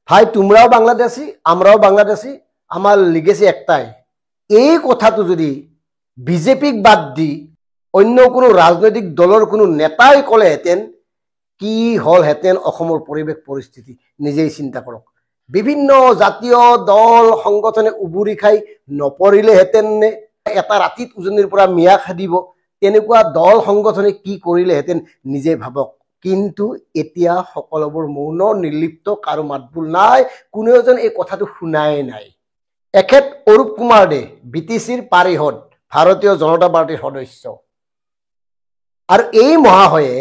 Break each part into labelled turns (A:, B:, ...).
A: ভাই তোমরাও বাংলাদেশি আমরাও বাংলাদেশি আমার লিগেসি একটাই এই কথাটো যদি বিজেপিক বাদ দি অন্য কোনো রাজনৈতিক দলৰ কোনো নেতাই ক'লেহেঁতেন কি হ'লহেঁতেন অসমৰ পৰিৱেশ পৰিস্থিতি নিজেই চিন্তা কৰক বিভিন্ন জাতীয় দল সংগঠনে উবুৰি খাই নপৰিলেহেঁতেন নে এটা ৰাতিত উজনিৰ পৰা মিয়া খাদিব তেনেকুৱা দল সংগঠনে কি কৰিলেহেঁতেন নিজে ভাবক কিন্তু এতিয়া সকলোবোৰ মৌন নিৰ্লিপ্ত কাৰো মাতবোল নাই কোনেও যেন এই কথাটো শুনাই নাই এখেত অৰূপ কুমাৰ দে বিটিচিৰ পাৰিষদ ভাৰতীয় জনতা পাৰ্টিৰ সদস্য আৰু এই মহাশয়ে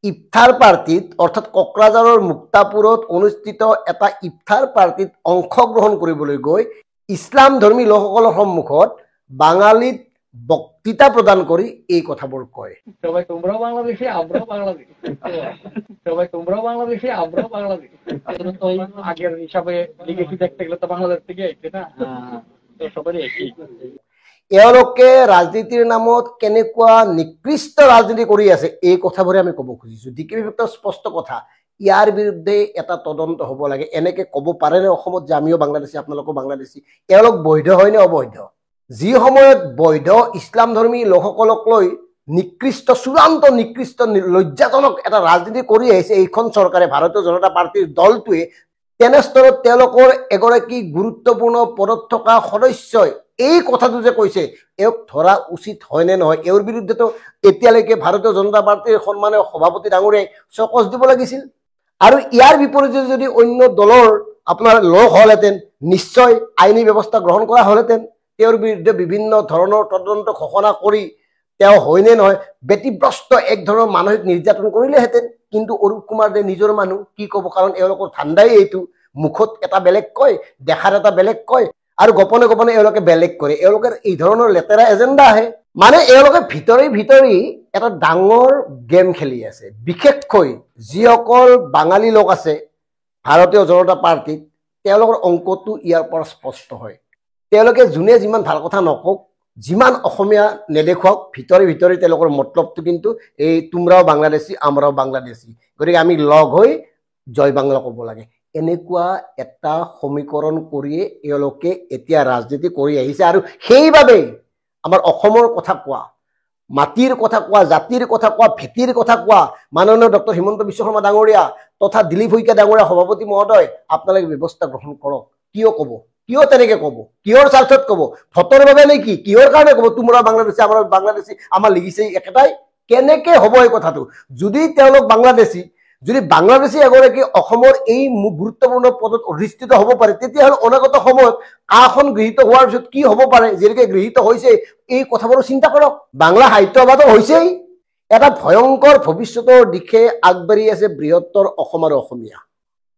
A: ইফতাৰ পাৰ্টিত অৰ্থাৎ কোকৰাঝাৰৰ মুক্তাপুৰত অনুষ্ঠিত এটা ইফতাৰ পাৰ্টিত অংশগ্ৰহণ কৰিবলৈ গৈ ইছলাম ধৰ্মী লোকসকলৰ সন্মুখত বাঙালীত বক্তৃতা প্ৰদান কৰি এই কথাবোৰ কয়
B: সবাই তোমরাও বাংলাদেশি আমরাও বাংলাদেশি সবাই তোমরাও বাংলাদেশি আমরাও বাংলাদেশি তো আগের হিসাবে লিগেসি দেখতে গেলে তো বাংলাদেশ থেকে আইছে না তো সবারই একই
A: এওঁলোকে ৰাজনীতিৰ নামত কেনেকুৱা নিকৃষ্ট ৰাজনীতি কৰি আছে এই কথাবোৰে আমি ক'ব খুজিছো ডিকেবি ভেক্টৰ স্পষ্ট কথা ইয়াৰ বিৰুদ্ধে এটা তদন্ত হ'ব লাগে এনেকে ক'ব পাৰেনে অসমত যে আমিও বাংলাদেশী আপোনালোকো বাংলাদেশী এওঁলোক বৈধ হয় নে অবৈধ যি সময়ত বৈধ ইছলাম ধৰ্মী লোকসকলক লৈ নিকৃষ্ট চূড়ান্ত নিকৃষ্ট লজ্জাজনক এটা ৰাজনীতি কৰি আহিছে এইখন চৰকাৰে ভাৰতীয় জনতা পাৰ্টিৰ দলটোৱে তেনেস্থলত তেওঁলোকৰ এগৰাকী গুৰুত্বপূৰ্ণ পদত থকা সদস্যই এই কথাটো যে কৈছে এওক ধৰা উচিত হয় নে নহয় এওঁৰ বিৰুদ্ধেতো এতিয়ালৈকে ভাৰতীয় জনতা পাৰ্টিৰ সন্মানীয় সভাপতি ডাঙৰীয়াই চকচ দিব লাগিছিল আৰু ইয়াৰ বিপৰীতে যদি অন্য দলৰ আপোনাৰ লোক হ'লহেঁতেন নিশ্চয় আইনী ব্যৱস্থা গ্ৰহণ কৰা হ'লহেঁতেন তেওঁৰ বিৰুদ্ধে বিভিন্ন ধৰণৰ তদন্ত ঘোষণা কৰি তেওঁ হয়নে নহয় ব্যতিব্ৰস্ত এক ধৰণৰ মানসিক নিৰ্যাতন কৰিলেহেঁতেন কিন্তু অৰূপ কুমাৰ দে নিজৰ মানুহ কি ক'ব কাৰণ এওঁলোকৰ ধান্দাই এইটো মুখত এটা বেলেগ কয় দেখাত এটা বেলেগ কয় আৰু গোপনে গোপনে এওঁলোকে বেলেগ কৰে এওঁলোকৰ এই ধৰণৰ লেতেৰা এজেণ্ডা আহে মানে এওঁলোকে ভিতৰি এটা ডাঙৰ গেম খেলি আছে বিশেষকৈ যিসকল বাঙালী লোক আছে ভাৰতীয় জনতা পাৰ্টিত তেওঁলোকৰ অংকটো ইয়াৰ পৰা স্পষ্ট হয় তেওঁলোকে যোনে যিমান ভাল কথা নকওক যিমান অসমীয়া নেদেখুৱাওক ভিতৰি তেওঁলোকৰ মতলবটো কিন্তু এই তোমৰাও বাংলাদেশী আমরাও বাংলাদেশী গতিকে আমি লগ হৈ জয় বাংলা ক'ব লাগে এনেকুৱা এটা সমীকৰণ কৰিয়ে এওঁলোকে এতিয়া ৰাজনীতি কৰি আহিছে আৰু সেইবাবেই আমাৰ অসমৰ কথা কোৱা মাটিৰ কথা কোৱা জাতিৰ কথা কোৱা ভেটিৰ কথা কোৱা মাননীয় ডক্টৰ হিমন্ত বিশ্ব শৰ্মা ডাঙৰীয়া তথা দিলীপ শইকীয়া ডাঙৰীয়া সভাপতি মহোদয় আপোনালোকে ব্যৱস্থা গ্ৰহণ কৰক কিয় ক'ব কিয় তেনেকে ক'ব কিহৰ স্বাৰ্থত ক'ব ভোটৰ বাবে নে কি কিহৰ কাৰণে ক'ব তোমৰা বাংলাদেশী আমাৰ বাংলাদেশী আমাৰ লিগিছে একেটাই কেনেকে হ'ব এই কথাটো যদি তেওঁলোক বাংলাদেশী যদি বাংলাদেশী এগৰাকী অসমৰ এই গুৰুত্বপূৰ্ণ পদত অধিষ্ঠিত হ'ব পাৰে তেতিয়াহ'লে অনাগত সময়ত কাখন গৃহীত হোৱাৰ পিছত কি হ'ব পাৰে যেনেকৈ গৃহীত হৈছে এই কথাবোৰ চিন্তা কৰক বাংলা সাহিত্যবাদৰ হৈছেই এটা ভয়ংকৰ ভৱিষ্যতৰ দিশে আগবাঢ়ি আছে বৃহত্তৰ অসম আৰু অসমীয়া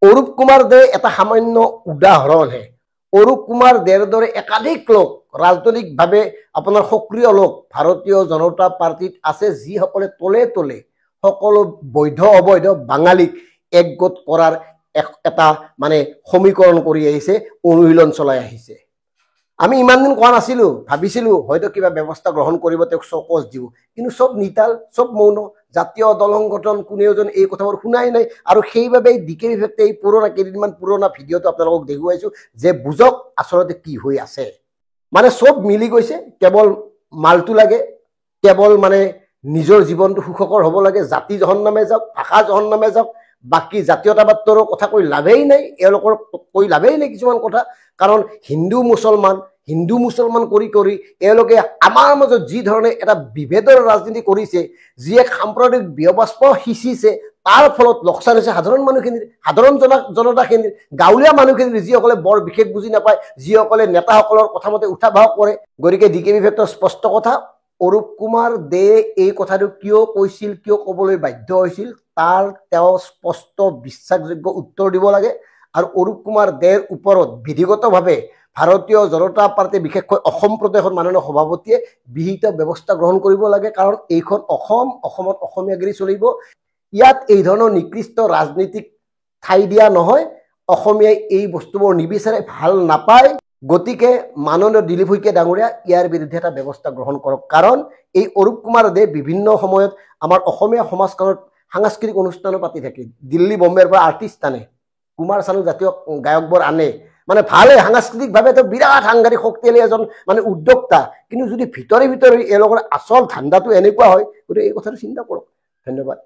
A: অৰূপ কুমাৰ দে এটা সামান্য উদাহৰণহে অৰূপ কুমাৰ দেৰ দৰে একাধিক লোক ৰাজনৈতিকভাৱে আপোনাৰ সক্ৰিয় লোক ভাৰতীয় জনতা পাৰ্টিত আছে যিসকলে তলে সকলো বৈধ অবৈধ বাঙালীক একগোট কৰাৰ এটা মানে সমীকৰণ কৰি আহিছে অনুশীলন চলাই আহিছে আমি ইমান দিন কোৱা নাছিলো ভাবিছিলো হয়তো কিবা ব্যৱস্থা গ্ৰহণ কৰিব তেওঁক চকচ দিব কিন্তু সব নিতাল সব মৌন জাতীয় দল সংগঠন কোনেওজন এই কথাবোৰ শুনাই নাই আৰু সেইবাবে ডিকেবি ভেক্টে এই পুৰণা কেইদিনমান পুৰণা ভিডিঅ'টো আপোনালোকক দেখুৱাইছো যে বুজক আচলতে কি হৈ আছে মানে সব মিলি গৈছে কেৱল মালটো লাগে কেৱল মানে নিজৰ জীৱনটো সুখকৰ হ'ব লাগে জাতি জহন্নামে যাওক ভাষা জহন্নামে যাওক বাকি জাতীয়তাবাদৰ কথা কৈ লাভেই নাই এওঁলোকৰ কৈ লাভেই নাই কিছুমান কথা কাৰণ হিন্দু মুছলমান কৰি এওঁলোকে আমাৰ মাজত যি ধৰণে এটা বিভেদৰ ৰাজনীতি কৰিছে যি এক সাম্প্ৰদায়িক বিয়বাস্প সিঁচিছে তাৰ ফলত লোকচান হৈছে সাধাৰণ মানুহখিনিৰ সাধাৰণ জনতাখিনিৰ গাঁৱলীয়া মানুহখিনিৰ যিসকলে বৰ বিশেষ বুজি নাপায় যিসকলে নেতাসকলৰ কথামতে উঠা ভাও কৰে গতিকে ডিকেবি ভেক্টৰ স্পষ্ট কথা অৰূপ কুমাৰ দে এই কথাটো কিয় কৈছিল কিয় ক'বলৈ বাধ্য হৈছিল তাৰ তেওঁ স্পষ্ট বিশ্বাসযোগ্য উত্তৰ দিব লাগে আৰু অৰূপ কুমাৰ দেৰ ওপৰত বিধিগতভাৱে ভাৰতীয় জনতা পাৰ্টি বিশেষকৈ অসম প্ৰদেশৰ মাননীয় সভাপতিয়ে বিহিত ব্যৱস্থা গ্ৰহণ কৰিব লাগে কাৰণ এইখন অসমত অসমীয়াগিৰি চলিব ইয়াত এই ধৰণৰ নিকৃষ্ট ৰাজনীতিক ঠাই দিয়া নহয় অসমীয়াই এই বস্তুবোৰ নিবিচাৰে ভাল নাপায় গতিকে মাননীয় দিলীপ শইকীয়া ডাঙৰীয়া ইয়াৰ বিৰুদ্ধে এটা ব্যৱস্থা গ্ৰহণ কৰক কাৰণ এই অৰূপ কুমাৰ দে বিভিন্ন সময়ত আমাৰ অসমীয়া সমাজখনত সাংস্কৃতিক অনুষ্ঠান পাতি থাকে দিল্লী বম্বেৰ পৰা আৰ্টিষ্ট আনে কুমাৰ চানু জাতীয় গায়কবোৰ আনে মানে ভালে সাংস্কৃতিকভাৱে তো বিৰাট সাংঘাতিক শক্তিশালী এজন মানে উদ্যোক্তা কিন্তু যদি ভিতৰে ভিতৰে এওঁলোকৰ আচল ধান্দাটো এনেকুৱা হয় গতিকে এই কথাটো চিন্তা কৰক ধন্যবাদ